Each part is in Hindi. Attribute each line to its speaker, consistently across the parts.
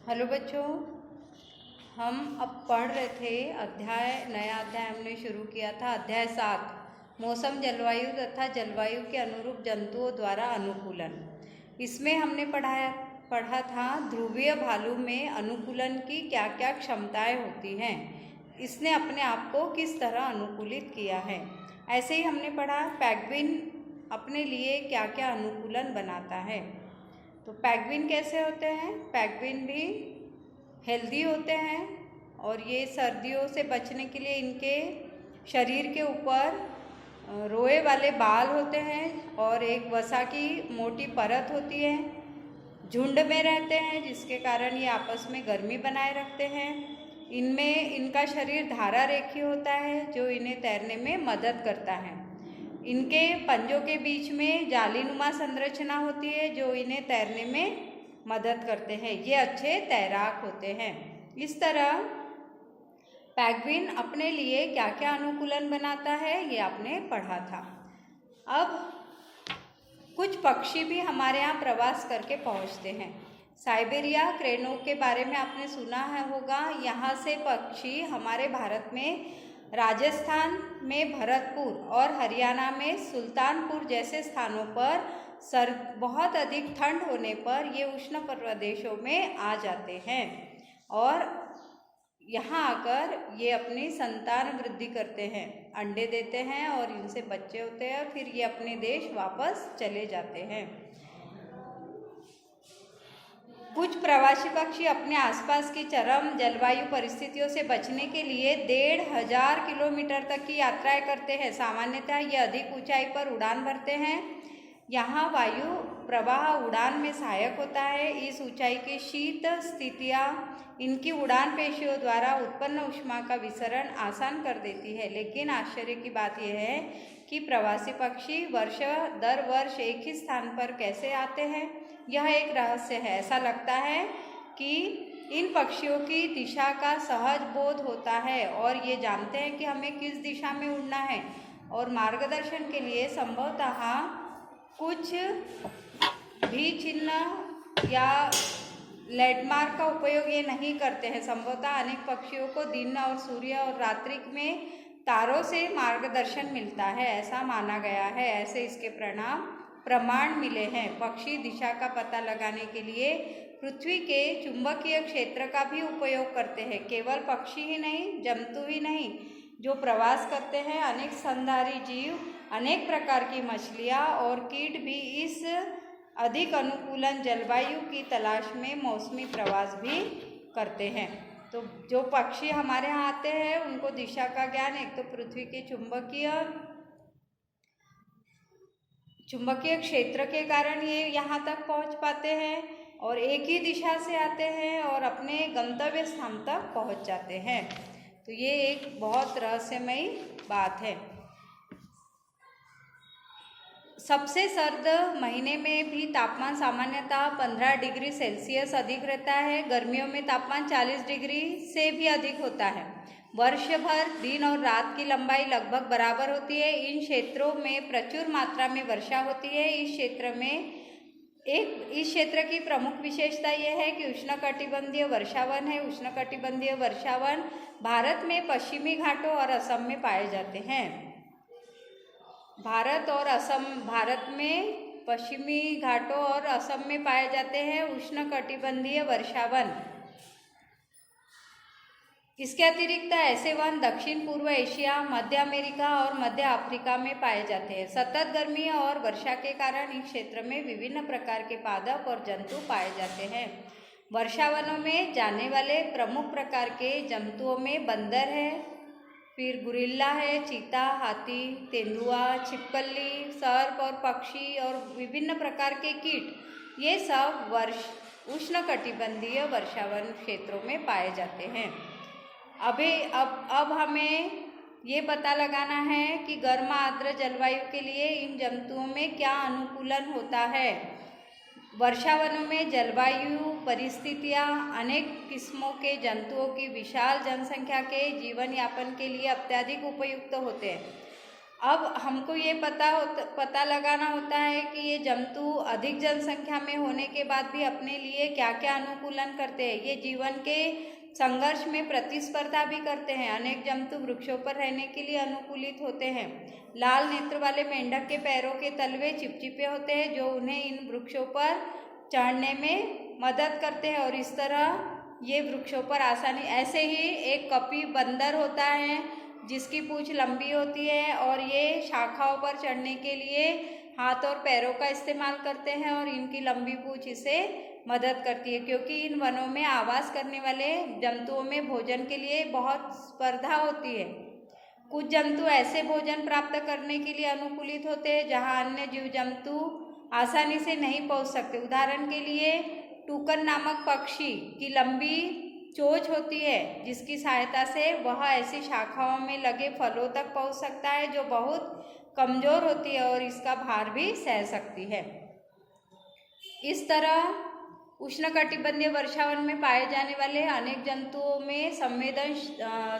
Speaker 1: हेलो बच्चों, हम अब पढ़ रहे थे नया अध्याय हमने शुरू किया था। अध्याय 7 मौसम जलवायु तथा जलवायु के अनुरूप जंतुओं द्वारा अनुकूलन। इसमें हमने पढ़ा था ध्रुवीय भालू में अनुकूलन की क्या क्या क्षमताएं होती हैं, इसने अपने आप को किस तरह अनुकूलित किया है। ऐसे ही हमने पढ़ा पेंगुइन अपने लिए क्या क्या अनुकूलन बनाता है। तो पेंगुइन कैसे होते हैं? पेंगुइन भी हेल्दी होते हैं और ये सर्दियों से बचने के लिए इनके शरीर के ऊपर रोए वाले बाल होते हैं और एक वसा की मोटी परत होती है। झुंड में रहते हैं जिसके कारण ये आपस में गर्मी बनाए रखते हैं। इनमें इनका शरीर धारा रेखी होता है जो इन्हें तैरने में मदद करता है। इनके पंजों के बीच में जालीनुमा संरचना होती है जो इन्हें तैरने में मदद करते हैं। ये अच्छे तैराक होते हैं। इस तरह पेंगुइन अपने लिए क्या क्या अनुकूलन बनाता है ये आपने पढ़ा था। अब कुछ पक्षी भी हमारे यहाँ प्रवास करके पहुँचते हैं। साइबेरिया क्रेनो के बारे में आपने सुना है होगा। यहाँ से पक्षी हमारे भारत में राजस्थान में भरतपुर और हरियाणा में सुल्तानपुर जैसे स्थानों पर बहुत अधिक ठंड होने पर ये उष्ण प्रदेशों में आ जाते हैं और यहाँ आकर ये अपनी संतान वृद्धि करते हैं, अंडे देते हैं और इनसे बच्चे होते हैं और फिर ये अपने देश वापस चले जाते हैं। कुछ प्रवासी पक्षी अपने आसपास की चरम जलवायु परिस्थितियों से बचने के लिए 1500 किलोमीटर तक की यात्राएं करते हैं। सामान्यतः ये अधिक ऊंचाई पर उड़ान भरते हैं। यहाँ वायु प्रवाह उड़ान में सहायक होता है। इस ऊंचाई की शीत स्थितियाँ इनकी उड़ान पेशियों द्वारा उत्पन्न ऊष्मा का विसरण आसान कर देती है। लेकिन आश्चर्य की बात यह है कि प्रवासी पक्षी वर्ष दर वर्ष एक ही स्थान पर कैसे आते हैं, यह एक रहस्य है। ऐसा लगता है कि इन पक्षियों की दिशा का सहज बोध होता है और ये जानते हैं कि हमें किस दिशा में उड़ना है और मार्गदर्शन के लिए संभवतः कुछ भी चिन्ह या लैंडमार्क का उपयोग ये नहीं करते हैं। संभवतः अनेक पक्षियों को दिन और सूर्य और रात्रि में तारों से मार्गदर्शन मिलता है, ऐसा माना गया है। ऐसे इसके प्रमाण मिले हैं। पक्षी दिशा का पता लगाने के लिए पृथ्वी के चुंबकीय क्षेत्र का भी उपयोग करते हैं। केवल पक्षी ही नहीं, जंतु ही नहीं जो प्रवास करते हैं, अनेक स्तनधारी जीव, अनेक प्रकार की मछलियाँ और कीट भी इस अधिक अनुकूलन जलवायु की तलाश में मौसमी प्रवास भी करते हैं। तो जो पक्षी हमारे यहाँ आते हैं उनको दिशा का ज्ञान एक तो पृथ्वी के चुंबकीय क्षेत्र के कारण ये यहाँ तक पहुँच पाते हैं और एक ही दिशा से आते हैं और अपने गंतव्य स्थान तक पहुँच जाते हैं। तो ये एक बहुत रहस्यमयी बात है। सबसे सर्द महीने में भी तापमान सामान्यतः 15 डिग्री सेल्सियस अधिक रहता है। गर्मियों में तापमान 40 डिग्री से भी अधिक होता है। वर्ष भर दिन और रात की लंबाई लगभग बराबर होती है। इन क्षेत्रों में प्रचुर मात्रा में वर्षा होती है। इस क्षेत्र की प्रमुख विशेषता यह है कि उष्णकटिबंधीय वर्षावन है। उष्णकटिबंधीय वर्षावन भारत में पश्चिमी घाटों और असम में पाए जाते हैं। भारत में पश्चिमी घाटों और असम में पाए जाते हैं उष्णकटिबंधीय वर्षावन। इसके अतिरिक्त ऐसे वन दक्षिण पूर्व एशिया, मध्य अमेरिका और मध्य अफ्रीका में पाए जाते हैं। सतत गर्मी और वर्षा के कारण इस क्षेत्र में विभिन्न प्रकार के पादप और जंतु पाए जाते हैं। वर्षावनों में जाने वाले प्रमुख प्रकार के जंतुओं में बंदर है, फिर गुरिल्ला है, चीता, हाथी, तेंदुआ, छिपकली, सर्प और पक्षी और विभिन्न प्रकार के कीट, ये सब उष्णकटिबंधीय वर्षावन क्षेत्रों में पाए जाते हैं। अब हमें ये पता लगाना है कि गर्म आर्द्र जलवायु के लिए इन जंतुओं में क्या अनुकूलन होता है। वर्षावनों में जलवायु परिस्थितियाँ अनेक किस्मों के जंतुओं की विशाल जनसंख्या के जीवन यापन के लिए अत्यधिक उपयुक्त होते हैं। अब हमको ये पता लगाना होता है कि ये जंतु अधिक जनसंख्या में होने के बाद भी अपने लिए क्या क्या अनुकूलन करते हैं। ये जीवन के संघर्ष में प्रतिस्पर्धा भी करते हैं। अनेक जंतु वृक्षों पर रहने के लिए अनुकूलित होते हैं। लाल नेत्र वाले मेंढक के पैरों के तलवे चिपचिपे होते हैं जो उन्हें इन वृक्षों पर चढ़ने में मदद करते हैं और इस तरह ये वृक्षों पर आसानी। ऐसे ही एक कपी बंदर होता है जिसकी पूंछ लंबी होती है और ये शाखाओं पर चढ़ने के लिए हाथ और पैरों का इस्तेमाल करते हैं और इनकी लंबी पूंछ इसे मदद करती है, क्योंकि इन वनों में आवास करने वाले जंतुओं में भोजन के लिए बहुत स्पर्धा होती है। कुछ जंतु ऐसे भोजन प्राप्त करने के लिए अनुकूलित होते हैं जहां अन्य जीव जंतु आसानी से नहीं पहुंच सकते। उदाहरण के लिए टूकन नामक पक्षी की लंबी चोंच होती है जिसकी सहायता से वह ऐसी शाखाओं में लगे फलों तक पहुंच सकता है जो बहुत कमजोर होती है और इसका भार भी सह सकती है। इस तरह उष्णकटिबंधीय वर्षावन में पाए जाने वाले अनेक जंतुओं में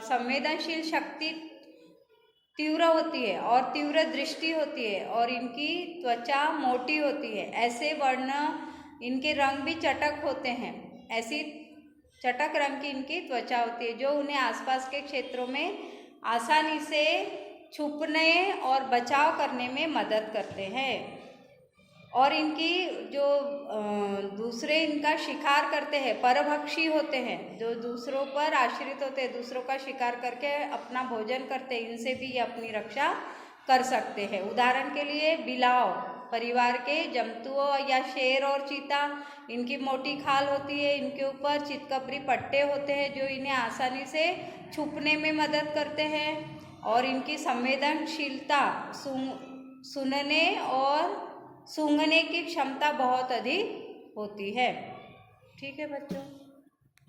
Speaker 1: संवेदनशील शक्ति तीव्र होती है और तीव्र दृष्टि होती है और इनकी त्वचा मोटी होती है। ऐसे वर्ण इनके रंग भी चटक होते हैं। ऐसी चटक रंग की इनकी त्वचा होती है जो उन्हें आसपास के क्षेत्रों में आसानी से छुपने और बचाव करने में मदद करते हैं। और इनकी जो दूसरे इनका शिकार करते हैं, परभक्षी होते हैं जो दूसरों पर आश्रित होते हैं, दूसरों का शिकार करके अपना भोजन करते हैं, इनसे भी ये अपनी रक्षा कर सकते हैं। उदाहरण के लिए बिलाव परिवार के जंतुओं या शेर और चीता, इनकी मोटी खाल होती है, इनके ऊपर चितकबरी पट्टे होते हैं जो इन्हें आसानी से छुपने में मदद करते हैं और इनकी संवेदनशीलता सुनने और सूंघने की क्षमता बहुत अधिक होती है। ठीक है बच्चों।